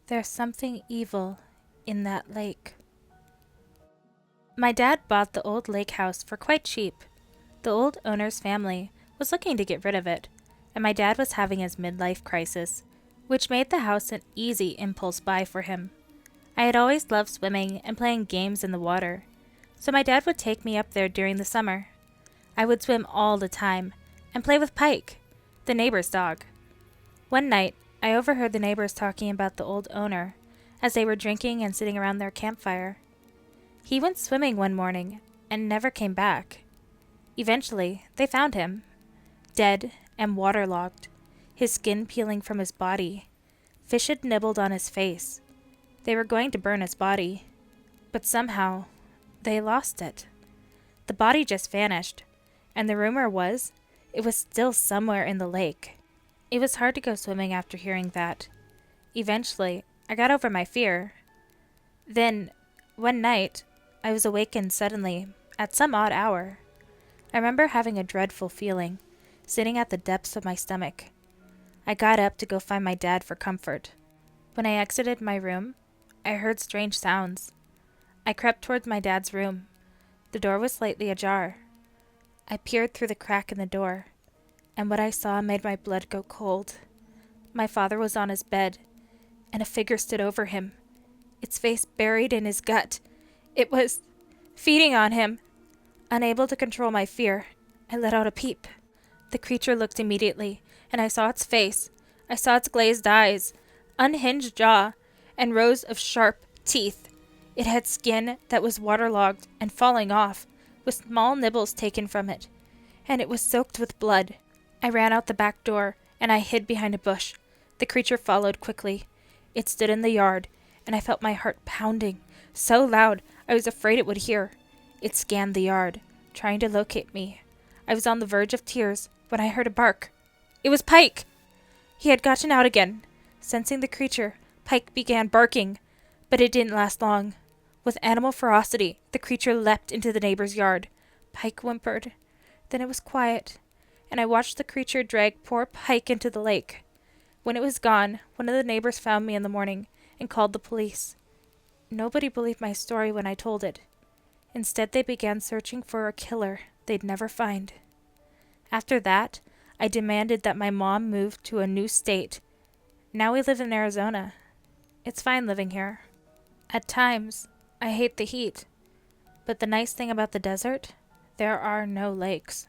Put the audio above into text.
There's something evil in that lake. My dad bought the old lake house for quite cheap. The old owner's family was looking to get rid of it, and my dad was having his midlife crisis, which made the house an easy impulse buy for him. I had always loved swimming and playing games in the water, so my dad would take me up there during the summer. I would swim all the time and play with Pike, the neighbor's dog. One night, I overheard the neighbors talking about the old owner as they were drinking and sitting around their campfire. He went swimming one morning and never came back. Eventually, they found him, dead and waterlogged, his skin peeling from his body. Fish had nibbled on his face. They were going to burn his body, but somehow they lost it. The body just vanished, and the rumor was it was still somewhere in the lake. It was hard to go swimming after hearing that. Eventually, I got over my fear. Then, one night, I was awakened suddenly at some odd hour. I remember having a dreadful feeling, sitting at the depths of my stomach. I got up to go find my dad for comfort. When I exited my room, I heard strange sounds. I crept towards my dad's room. The door was slightly ajar. I peered through the crack in the door, and what I saw made my blood go cold. My father was on his bed, and a figure stood over him, its face buried in his gut. It was feeding on him. Unable to control my fear, I let out a peep. The creature looked immediately, and I saw its face. I saw its glazed eyes, unhinged jaw, and rows of sharp teeth. It had skin that was waterlogged and falling off, with small nibbles taken from it, and it was soaked with blood. I ran out the back door, and I hid behind a bush. The creature followed quickly. It stood in the yard, and I felt my heart pounding, so loud I was afraid it would hear. It scanned the yard, trying to locate me. I was on the verge of tears when I heard a bark. It was Pike! He had gotten out again. Sensing the creature, Pike began barking, but it didn't last long. With animal ferocity, the creature leapt into the neighbor's yard. Pike whimpered. Then it was quiet, and I watched the creature drag poor Pike into the lake. When it was gone, one of the neighbors found me in the morning and called the police. Nobody believed my story when I told it. Instead, they began searching for a killer they'd never find. After that, I demanded that my mom move to a new state. Now we live in Arizona. It's fine living here. At times, I hate the heat. But the nice thing about the desert, there are no lakes.